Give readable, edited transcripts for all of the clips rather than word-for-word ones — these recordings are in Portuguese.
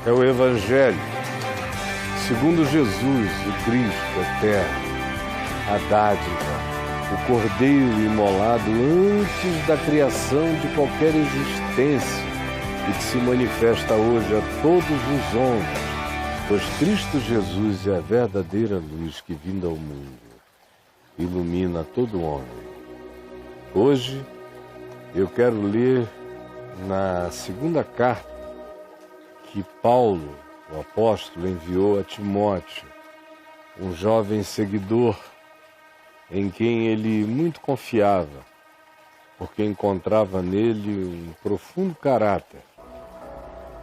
é o Evangelho, segundo Jesus, o Cristo eterno, a dádiva, o Cordeiro imolado antes da criação de qualquer existência e que se manifesta hoje a todos os homens, pois Cristo Jesus é a verdadeira luz que, vinda ao mundo, ilumina todo homem. Hoje eu quero ler na segunda carta que Paulo, o apóstolo, enviou a Timóteo, um jovem seguidor em quem ele muito confiava, porque encontrava nele um profundo caráter.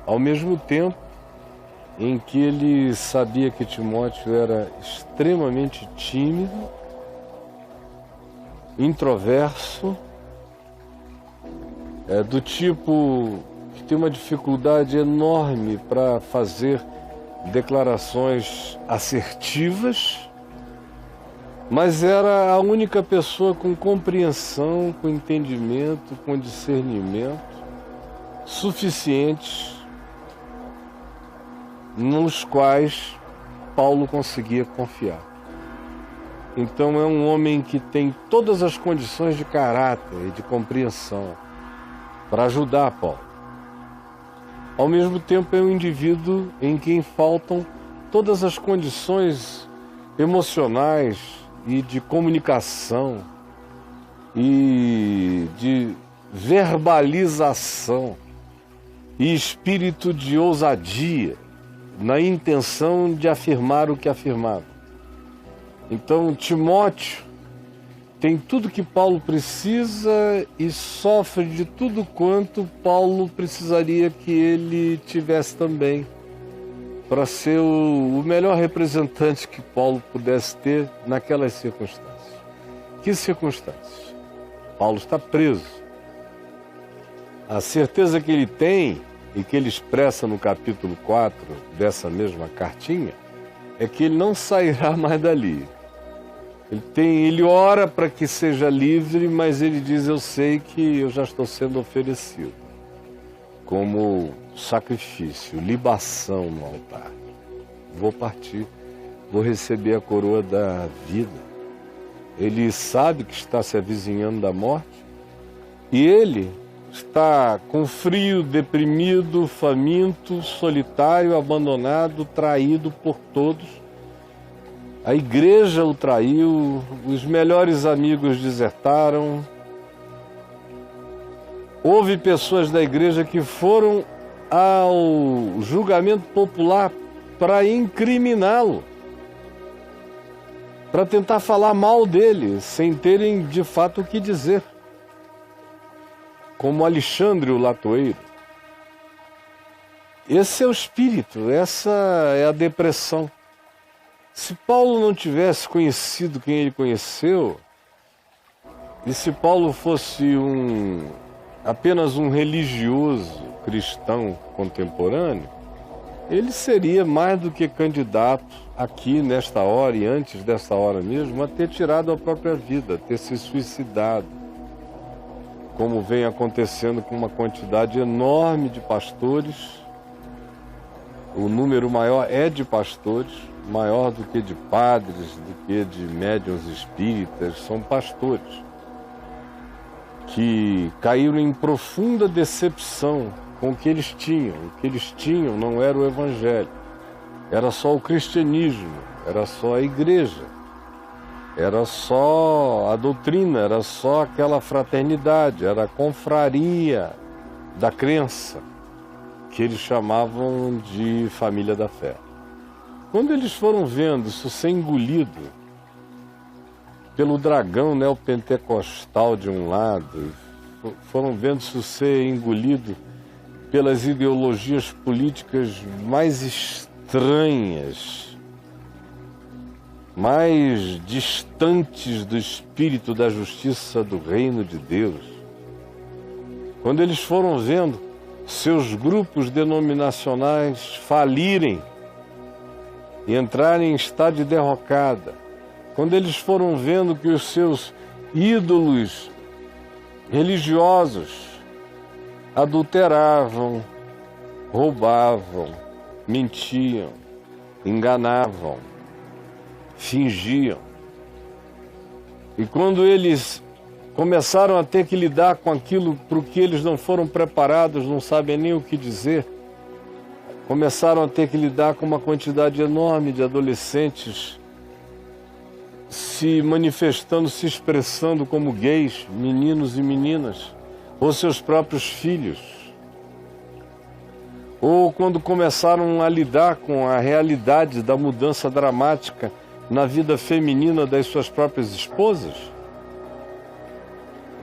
Ao mesmo tempo em que ele sabia que Timóteo era extremamente tímido, introverso, do tipo que tem uma dificuldade enorme para fazer declarações assertivas, mas era a única pessoa com compreensão, com entendimento, com discernimento suficientes nos quais Paulo conseguia confiar. Então é um homem que tem todas as condições de caráter e de compreensão para ajudar Paulo. Ao mesmo tempo é um indivíduo em quem faltam todas as condições emocionais e de comunicação e de verbalização e espírito de ousadia na intenção de afirmar o que afirmava. Então Timóteo tem tudo que Paulo precisa e sofre de tudo quanto Paulo precisaria que ele tivesse também, para ser o melhor representante que Paulo pudesse ter naquelas circunstâncias. Que circunstâncias? Paulo está preso. A certeza que ele tem, e que ele expressa no capítulo 4 dessa mesma cartinha, é que ele não sairá mais dali. Ele ora para que seja livre, mas ele diz: eu sei que eu já estou sendo oferecido como sacrifício, libação no altar. Vou partir, vou receber a coroa da vida. Ele sabe que está se avizinhando da morte e ele está com frio, deprimido, faminto, solitário, abandonado, traído por todos. A igreja o traiu, os melhores amigos desertaram. Houve pessoas da igreja que foram ao julgamento popular para incriminá-lo, para tentar falar mal dele, sem terem de fato o que dizer. Como Alexandre o Latoeiro. Esse é o espírito, essa é a depressão. Se Paulo não tivesse conhecido quem ele conheceu, e se Paulo fosse apenas um religioso cristão contemporâneo, ele seria mais do que candidato aqui nesta hora e antes desta hora mesmo a ter tirado a própria vida, a ter se suicidado, como vem acontecendo com uma quantidade enorme de pastores. O número maior é de pastores, maior do que de padres, do que de médiuns espíritas, são pastores que caíram em profunda decepção com o que eles tinham. O que eles tinham não era o Evangelho, era só o cristianismo, era só a igreja, era só a doutrina, era só aquela fraternidade, era a confraria da crença, que eles chamavam de família da fé. Quando eles foram vendo isso ser engolido pelo dragão neopentecostal de um lado, foram vendo isso ser engolido pelas ideologias políticas mais estranhas, mais distantes do espírito da justiça do reino de Deus, quando eles foram vendo seus grupos denominacionais falirem e entrarem em estado de derrocada, quando eles foram vendo que os seus ídolos religiosos adulteravam, roubavam, mentiam, enganavam, fingiam. E quando eles começaram a ter que lidar com aquilo para o que eles não foram preparados, não sabem nem o que dizer, começaram a ter que lidar com uma quantidade enorme de adolescentes se manifestando, se expressando como gays, meninos e meninas, ou seus próprios filhos. Ou quando começaram a lidar com a realidade da mudança dramática na vida feminina das suas próprias esposas.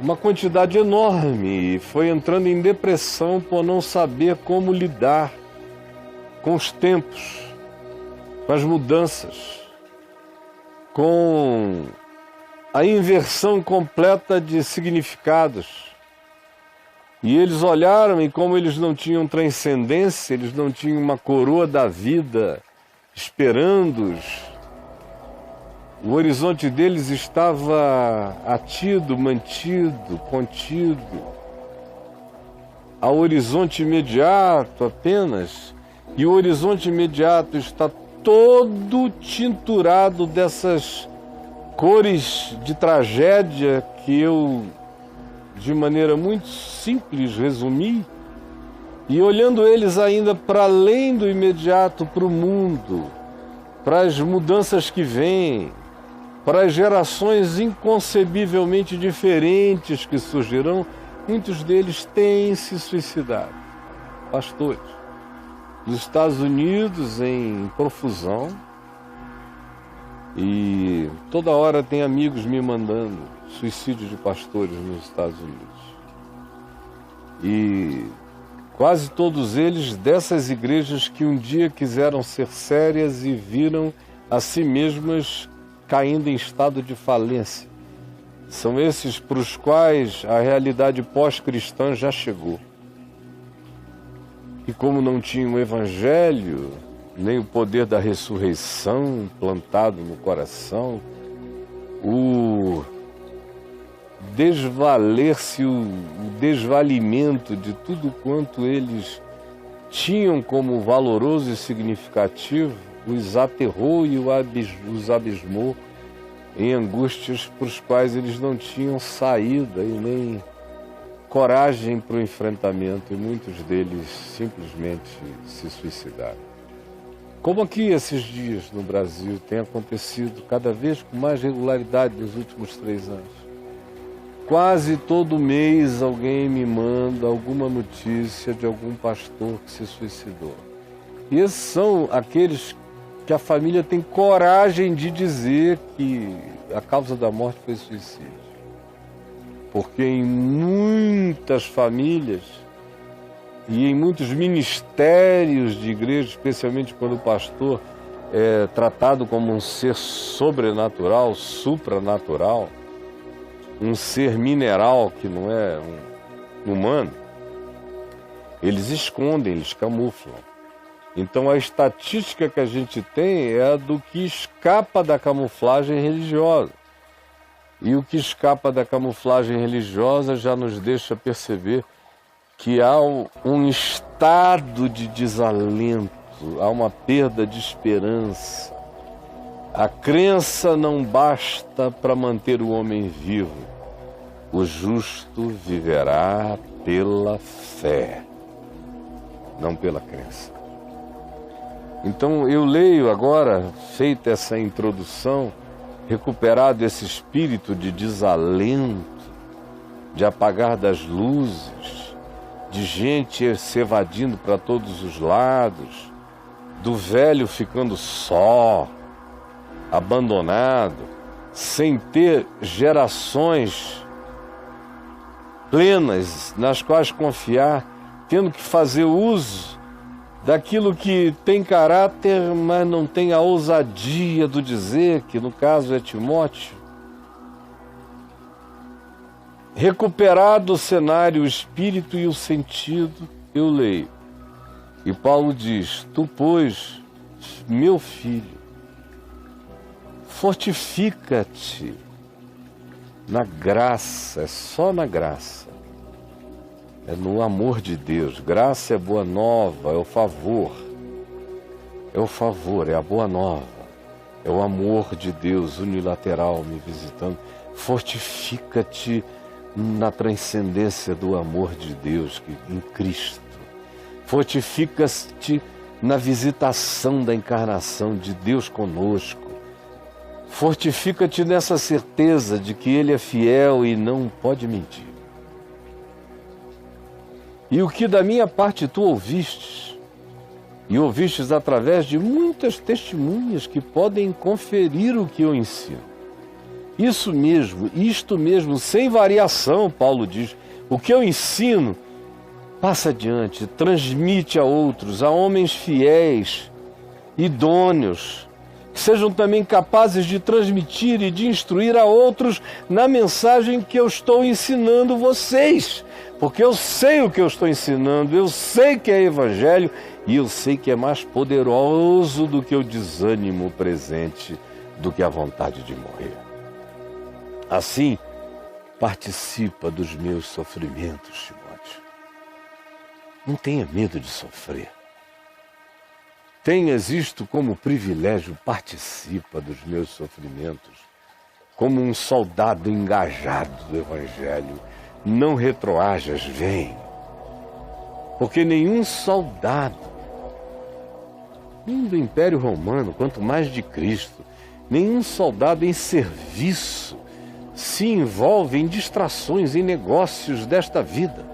Uma quantidade enorme foi entrando em depressão por não saber como lidar com os tempos, com as mudanças, com a inversão completa de significados. E eles olharam e como eles não tinham transcendência, eles não tinham uma coroa da vida esperando-os, o horizonte deles estava atido, mantido, contido, ao horizonte imediato apenas, e o horizonte imediato está todo tinturado dessas cores de tragédia que eu, de maneira muito simples, resumi, e olhando eles ainda para além do imediato, para o mundo, para as mudanças que vêm, para as gerações inconcebivelmente diferentes que surgirão, muitos deles têm se suicidado. Pastores. Nos Estados Unidos, em profusão, e toda hora tem amigos me mandando suicídio de pastores nos Estados Unidos. E quase todos eles dessas igrejas que um dia quiseram ser sérias e viram a si mesmas caindo em estado de falência. São esses para os quais a realidade pós-cristã já chegou. E como não tinham o evangelho, nem o poder da ressurreição plantado no coração, o desvaler-se, o desvalimento de tudo quanto eles tinham como valoroso e significativo, os aterrou e os abismou em angústias para os quais eles não tinham saída e nem coragem para o enfrentamento, e muitos deles simplesmente se suicidaram. Como aqui esses dias no Brasil tem acontecido cada vez com mais regularidade nos últimos 3 anos. Quase todo mês alguém me manda alguma notícia de algum pastor que se suicidou. E esses são aqueles que a família tem coragem de dizer que a causa da morte foi suicídio. Porque em muitas famílias e em muitos ministérios de igreja, especialmente quando o pastor é tratado como um ser sobrenatural, supranatural, um ser mineral que não é um humano, eles escondem, eles camuflam. Então a estatística que a gente tem é a do que escapa da camuflagem religiosa. E o que escapa da camuflagem religiosa já nos deixa perceber que há um estado de desalento, há uma perda de esperança. A crença não basta para manter o homem vivo. O justo viverá pela fé, não pela crença. Então eu leio agora, feita essa introdução, recuperado esse espírito de desalento, de apagar das luzes, de gente se evadindo para todos os lados, do velho ficando só, abandonado, sem ter gerações plenas nas quais confiar, tendo que fazer uso daquilo que tem caráter, mas não tem a ousadia do dizer, que no caso é Timóteo. Recuperado o cenário, o espírito e o sentido, eu leio. E Paulo diz: tu, pois, meu filho, fortifica-te na graça, é só na graça. É no amor de Deus. Graça é boa nova, é o favor. é o favor, é a boa nova, é o amor de Deus unilateral me visitando. Fortifica-te na transcendência do amor de Deus em Cristo. Fortifica-te na visitação da encarnação de Deus conosco. Fortifica-te nessa certeza de que Ele é fiel e não pode mentir. E o que da minha parte tu ouvistes, e ouvistes através de muitas testemunhas que podem conferir o que eu ensino. Isso mesmo, isto mesmo, sem variação, Paulo diz, o que eu ensino, passa adiante, transmite a outros, a homens fiéis, idôneos, que sejam também capazes de transmitir e de instruir a outros na mensagem que eu estou ensinando vocês. Porque eu sei o que eu estou ensinando, eu sei que é evangelho e eu sei que é mais poderoso do que o desânimo presente, do que a vontade de morrer. Assim, participa dos meus sofrimentos, Timóteo. Não tenha medo de sofrer. Tenhas isto como privilégio, participa dos meus sofrimentos, como um soldado engajado do Evangelho. Não retroajas, vem. Porque nenhum soldado, nem do Império Romano, quanto mais de Cristo, nenhum soldado em serviço se envolve em distrações, em negócios desta vida.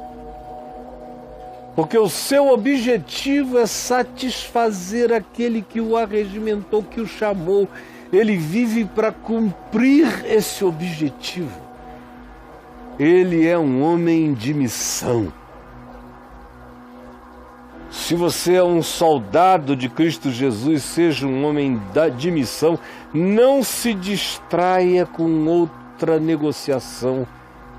Porque o seu objetivo é satisfazer aquele que o arregimentou, que o chamou. Ele vive para cumprir esse objetivo. Ele é um homem de missão. Se você é um soldado de Cristo Jesus, seja um homem de missão, não se distraia com outra negociação,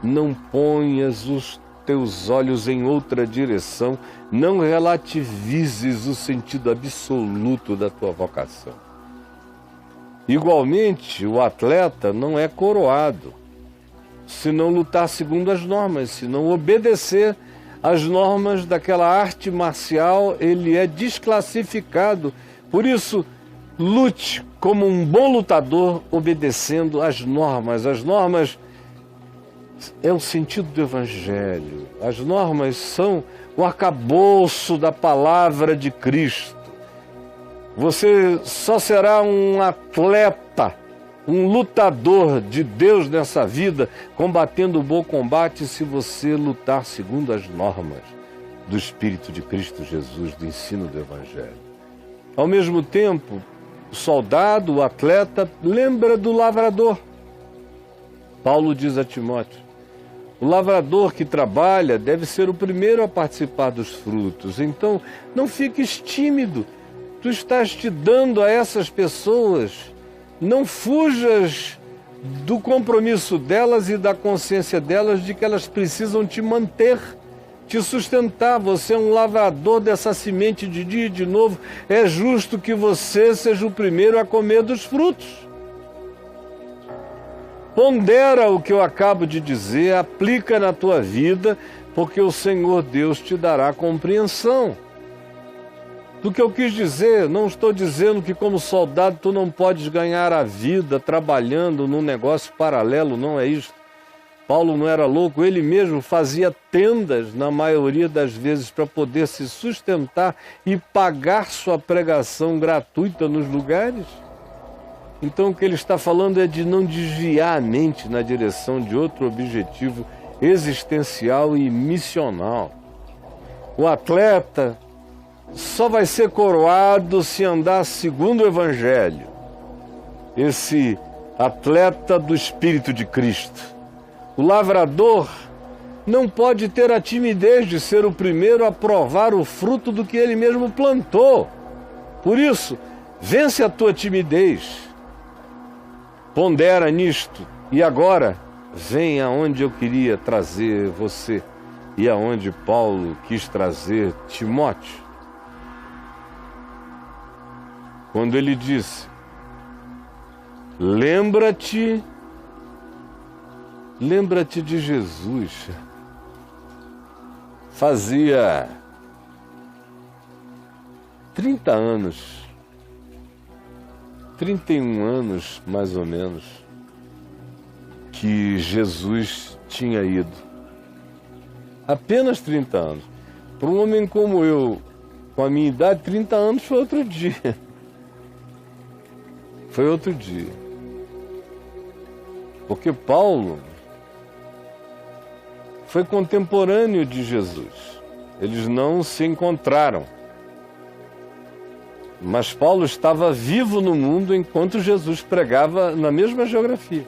não ponhas os teus olhos em outra direção, não relativizes o sentido absoluto da tua vocação. Igualmente, o atleta não é coroado se não lutar segundo as normas, se não obedecer às normas daquela arte marcial, ele é desclassificado. Por isso, lute como um bom lutador, obedecendo às normas. As normas é o sentido do Evangelho. As normas são o arcabouço da palavra de Cristo. Você só será um atleta, um lutador de Deus nessa vida, combatendo o bom combate, se você lutar segundo as normas do Espírito de Cristo Jesus, do ensino do Evangelho. Ao mesmo tempo, o soldado, o atleta, lembra do lavrador. Paulo diz a Timóteo, o lavrador que trabalha deve ser o primeiro a participar dos frutos. Então, não fiques tímido. Tu estás te dando a essas pessoas. Não fujas do compromisso delas e da consciência delas de que elas precisam te manter, te sustentar. Você é um lavrador dessa semente de dia e de novo. É justo que você seja o primeiro a comer dos frutos. Pondera o que eu acabo de dizer, aplica na tua vida, porque o Senhor Deus te dará compreensão. Do que eu quis dizer, não estou dizendo que como soldado tu não podes ganhar a vida trabalhando num negócio paralelo, não é isso. Paulo não era louco, ele mesmo fazia tendas na maioria das vezes para poder se sustentar e pagar sua pregação gratuita nos lugares. Então o que ele está falando é de não desviar a mente na direção de outro objetivo existencial e missional. O atleta só vai ser coroado se andar segundo o Evangelho. Esse atleta do Espírito de Cristo. O lavrador não pode ter a timidez de ser o primeiro a provar o fruto do que ele mesmo plantou. Por isso, vence a tua timidez. Pondera nisto. E agora, vem aonde eu queria trazer você e aonde Paulo quis trazer Timóteo. Quando ele disse, lembra-te de Jesus. Fazia 30 anos 31 anos, mais ou menos, que Jesus tinha ido. Apenas 30 anos. Para um homem como eu, com a minha idade, 30 anos foi outro dia. Foi outro dia. Porque Paulo foi contemporâneo de Jesus. Eles não se encontraram. Mas Paulo estava vivo no mundo enquanto Jesus pregava na mesma geografia.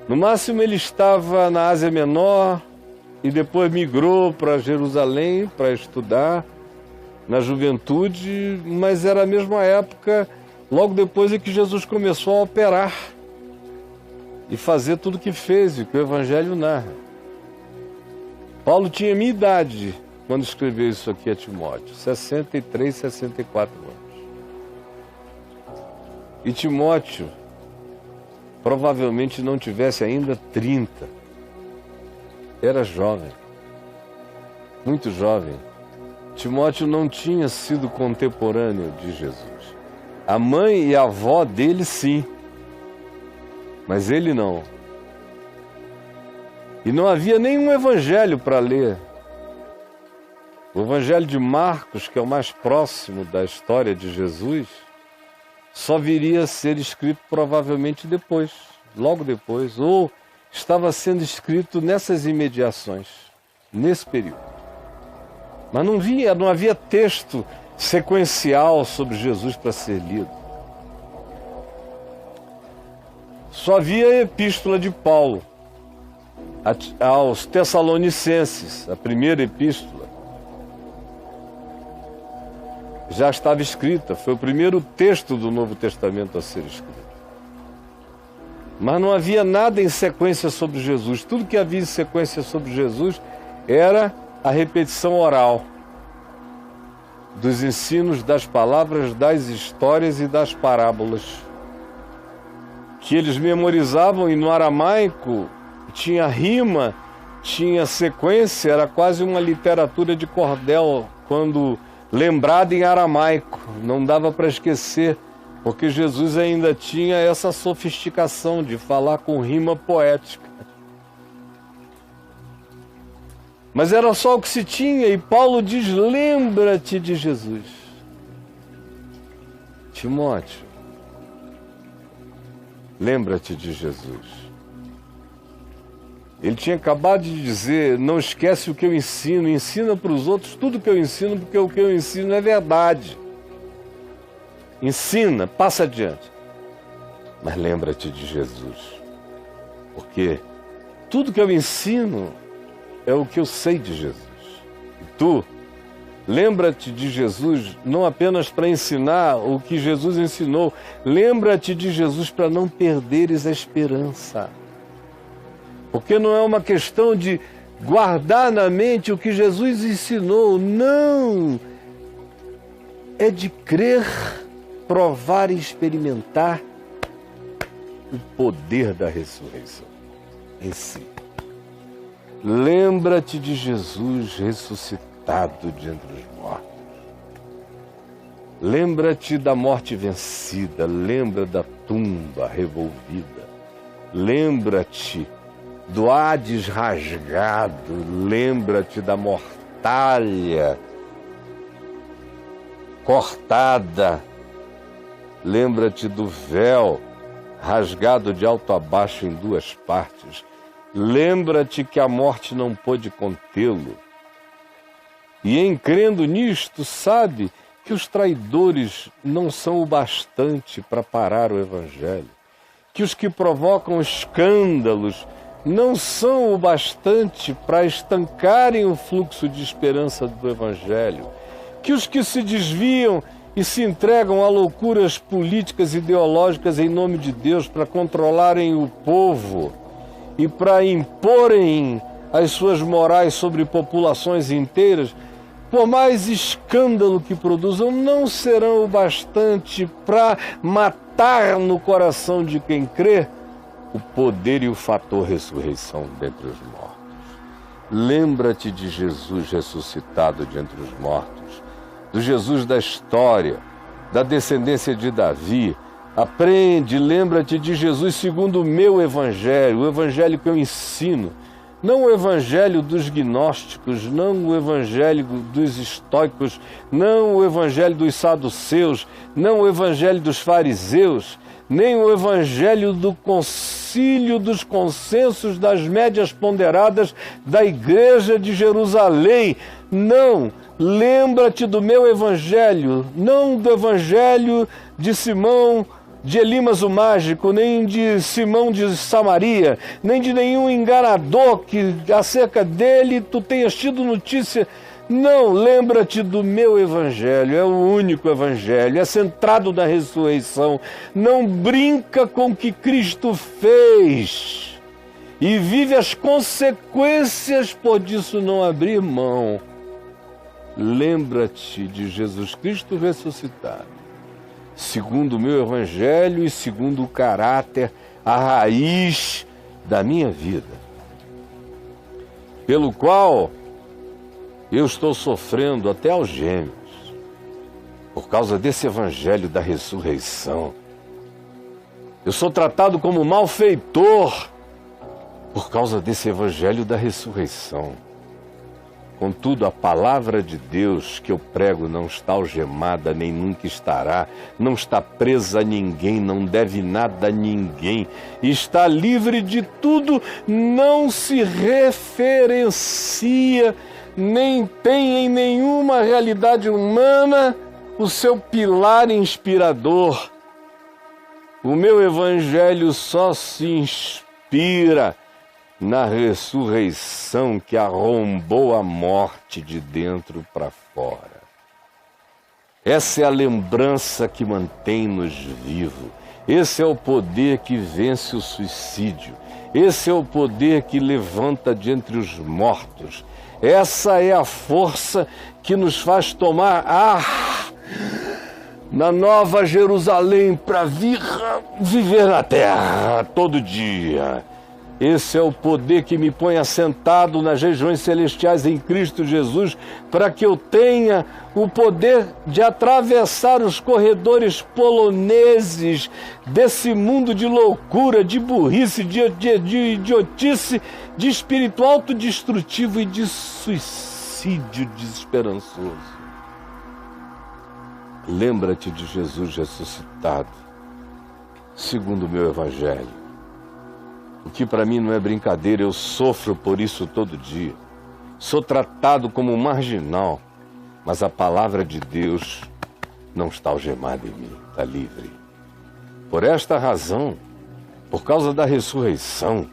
No máximo ele estava na Ásia Menor e depois migrou para Jerusalém para estudar na juventude, mas era a mesma época, logo depois é que Jesus começou a operar e fazer tudo o que fez e que o Evangelho narra. Paulo tinha minha idade quando escreveu isso aqui a Timóteo, 63, 64 anos. E Timóteo provavelmente não tivesse ainda 30. Era jovem, muito jovem. Timóteo não tinha sido contemporâneo de Jesus. A mãe e a avó dele, sim, mas ele não. E não havia nenhum evangelho para ler. O Evangelho de Marcos, que é o mais próximo da história de Jesus, só viria a ser escrito provavelmente depois, logo depois, ou estava sendo escrito nessas imediações, nesse período. Mas não havia texto sequencial sobre Jesus para ser lido. Só havia a epístola de Paulo aos Tessalonicenses, a primeira epístola. Já estava escrita, foi o primeiro texto do Novo Testamento a ser escrito. Mas não havia nada em sequência sobre Jesus. Tudo que havia em sequência sobre Jesus era a repetição oral dos ensinos, das palavras, das histórias e das parábolas, que eles memorizavam, e no aramaico tinha rima, tinha sequência, era quase uma literatura de cordel, quando lembrada em aramaico, não dava para esquecer, porque Jesus ainda tinha essa sofisticação de falar com rima poética. Mas era só o que se tinha, e Paulo diz: lembra-te de Jesus. Timóteo, lembra-te de Jesus. Ele tinha acabado de dizer: não esquece o que eu ensino, ensina para os outros tudo que eu ensino, porque o que eu ensino é verdade. Ensina, passa adiante. Mas lembra-te de Jesus, porque tudo que eu ensino é o que eu sei de Jesus. E tu, lembra-te de Jesus não apenas para ensinar o que Jesus ensinou, lembra-te de Jesus para não perderes a esperança. Porque não é uma questão de guardar na mente o que Jesus ensinou, não. É de crer, provar e experimentar o poder da ressurreição em si. Lembra-te de Jesus ressuscitado de entre os mortos. Lembra-te da morte vencida, lembra da tumba revolvida. Lembra-te do Hades rasgado, lembra-te da mortalha cortada, lembra-te do véu rasgado de alto a baixo em duas partes, lembra-te que a morte não pôde contê-lo. E em crendo nisto, sabe que os traidores não são o bastante para parar o Evangelho, que os que provocam escândalos não são o bastante para estancarem o fluxo de esperança do Evangelho, que os que se desviam e se entregam a loucuras políticas e ideológicas em nome de Deus para controlarem o povo e para imporem as suas morais sobre populações inteiras, por mais escândalo que produzam, não serão o bastante para matar no coração de quem crê o poder e o fator ressurreição dentre os mortos. Lembra-te de Jesus ressuscitado de entre os mortos, do Jesus da história, da descendência de Davi. Aprende, lembra-te de Jesus segundo o meu evangelho, o evangelho que eu ensino. Não o evangelho dos gnósticos, não o evangelho dos estoicos, não o evangelho dos saduceus, não o evangelho dos fariseus, nem o evangelho do concílio dos consensos das médias ponderadas da igreja de Jerusalém. Não, lembra-te do meu evangelho, não do evangelho de Simão de Elimas o Mágico, nem de Simão de Samaria, nem de nenhum enganador que acerca dele tu tenhas tido notícia. Não, lembra-te do meu evangelho, é o único evangelho, é centrado na ressurreição. Não brinca com o que Cristo fez e vive as consequências, por disso não abrir mão. Lembra-te de Jesus Cristo ressuscitado, segundo o meu evangelho e segundo o caráter, a raiz da minha vida, pelo qual eu estou sofrendo até algemas, por causa desse evangelho da ressurreição. Eu sou tratado como malfeitor por causa desse evangelho da ressurreição. Contudo, a palavra de Deus que eu prego não está algemada, nem nunca estará, não está presa a ninguém, não deve nada a ninguém, está livre de tudo, não se referencia, nem tem em nenhuma realidade humana o seu pilar inspirador. O meu evangelho só se inspira na ressurreição que arrombou a morte de dentro para fora. Essa é a lembrança que mantém-nos vivos. Esse é o poder que vence o suicídio. Esse é o poder que levanta de entre os mortos. Essa é a força que nos faz tomar ar na Nova Jerusalém para viver na terra todo dia. Esse é o poder que me põe assentado nas regiões celestiais em Cristo Jesus, para que eu tenha o poder de atravessar os corredores poloneses desse mundo de loucura, de burrice, de idiotice, de espírito autodestrutivo e de suicídio desesperançoso. Lembra-te de Jesus ressuscitado, segundo o meu evangelho. O que para mim não é brincadeira, eu sofro por isso todo dia. Sou tratado como marginal, mas a palavra de Deus não está algemada em mim, está livre. Por esta razão, por causa da ressurreição,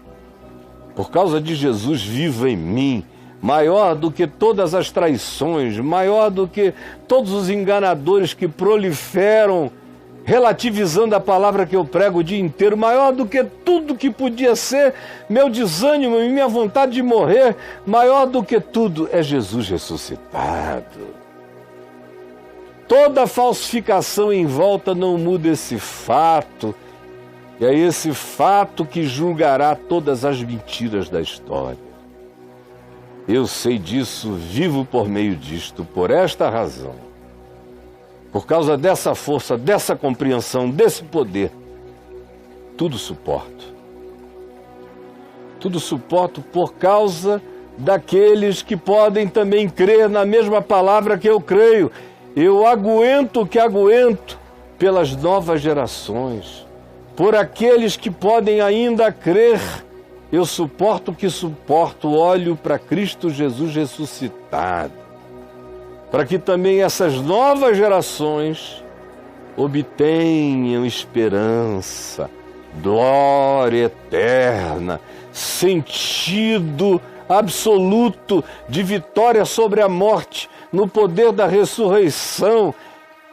por causa de Jesus vivo em mim, maior do que todas as traições, maior do que todos os enganadores que proliferam, relativizando a palavra que eu prego o dia inteiro, maior do que tudo que podia ser meu desânimo e minha vontade de morrer, maior do que tudo é Jesus ressuscitado. Toda falsificação em volta não muda esse fato, e é esse fato que julgará todas as mentiras da história. Eu sei disso, vivo por meio disto, por esta razão. Por causa dessa força, dessa compreensão, desse poder, tudo suporto. Tudo suporto por causa daqueles que podem também crer na mesma palavra que eu creio. Eu aguento o que aguento pelas novas gerações. Por aqueles que podem ainda crer, eu suporto o que suporto, olho para Cristo Jesus ressuscitado, para que também essas novas gerações obtenham esperança, glória eterna, sentido absoluto de vitória sobre a morte, no poder da ressurreição.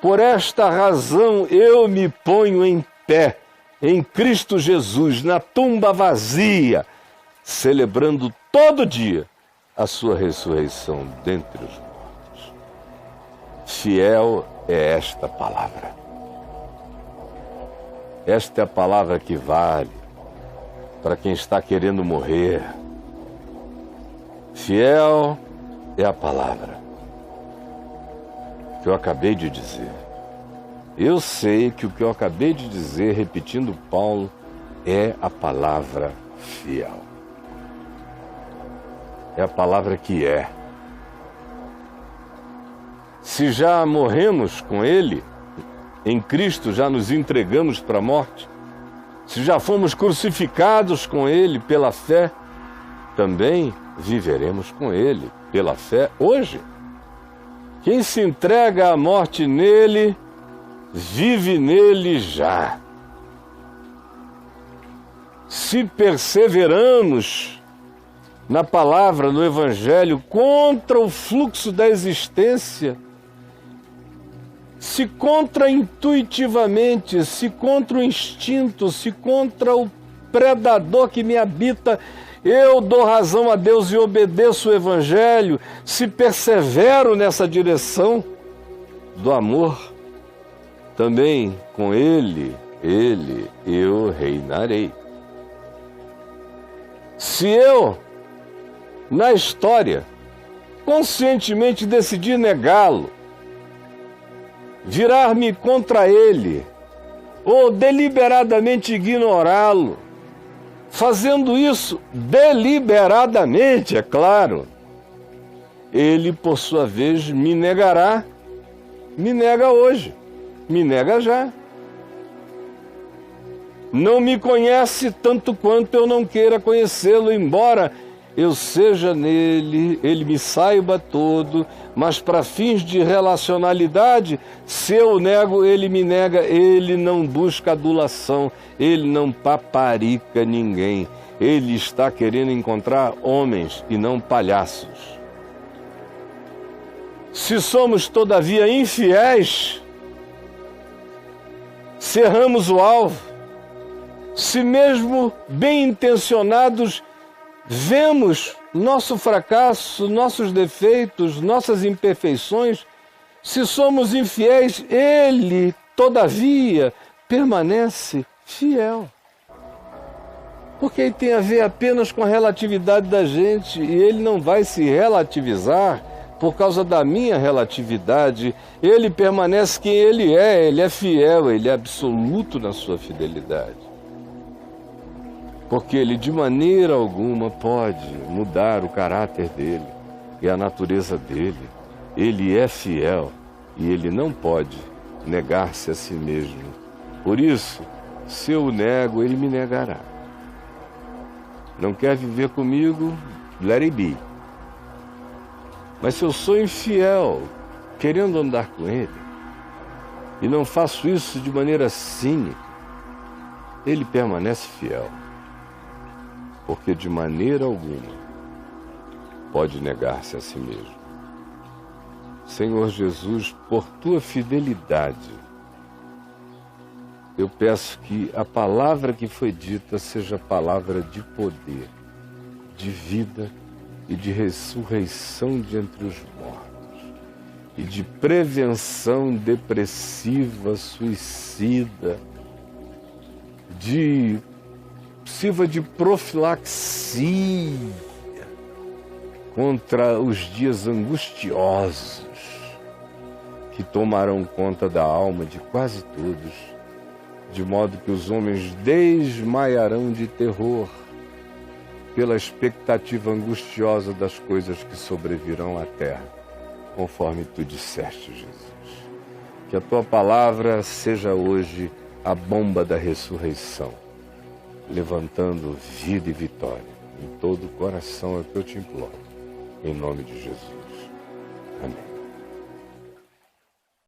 Por esta razão eu me ponho em pé, em Cristo Jesus, na tumba vazia, celebrando todo dia a sua ressurreição dentre os mortos. Fiel é esta palavra. Esta é a palavra que vale para quem está querendo morrer. Fiel é a palavra que eu acabei de dizer. Eu sei que o que eu acabei de dizer, repetindo Paulo, é a palavra fiel. É a palavra que é. Se já morremos com Ele, em Cristo já nos entregamos para a morte, se já fomos crucificados com Ele pela fé, também viveremos com Ele pela fé hoje. Quem se entrega à morte nele, vive nele já. Se perseveramos na palavra, no Evangelho, contra o fluxo da existência, se contra-intuitivamente, se contra o instinto, se contra o predador que me habita, eu dou razão a Deus e obedeço o Evangelho, se persevero nessa direção do amor, também com Ele eu reinarei. Se eu, na história, conscientemente decidi negá-lo, virar-me contra Ele, ou deliberadamente ignorá-lo, fazendo isso deliberadamente, é claro, Ele, por sua vez, me negará, me nega hoje, me nega já. Não me conhece tanto quanto eu não queira conhecê-lo, embora eu seja nele, ele me saiba todo, mas para fins de relacionalidade, se eu nego, ele me nega, ele não busca adulação, ele não paparica ninguém, ele está querendo encontrar homens e não palhaços. Se somos, todavia, infiéis, se erramos o alvo, se mesmo bem intencionados, vemos nosso fracasso, nossos defeitos, nossas imperfeições, se somos infiéis, Ele, todavia, permanece fiel. Porque ele tem a ver apenas com a relatividade da gente e Ele não vai se relativizar por causa da minha relatividade. Ele permanece quem Ele é fiel, Ele é absoluto na sua fidelidade. Porque Ele de maneira alguma pode mudar o caráter dele e a natureza dele. Ele é fiel e Ele não pode negar-se a si mesmo. Por isso, se eu o nego, Ele me negará. Não quer viver comigo? Let it be. Mas se eu sou infiel, querendo andar com Ele, e não faço isso de maneira cínica, Ele permanece fiel. Porque de maneira alguma pode negar-se a si mesmo. Senhor Jesus, por Tua fidelidade, eu peço que a palavra que foi dita seja palavra de poder, de vida e de ressurreição de entre os mortos, e de prevenção depressiva, suicida, sirva de profilaxia contra os dias angustiosos que tomarão conta da alma de quase todos, de modo que os homens desmaiarão de terror pela expectativa angustiosa das coisas que sobrevirão à terra, conforme Tu disseste, Jesus. Que a Tua palavra seja hoje a bomba da ressurreição, levantando vida e vitória em todo o coração, é o que eu te imploro, em nome de Jesus. Amém.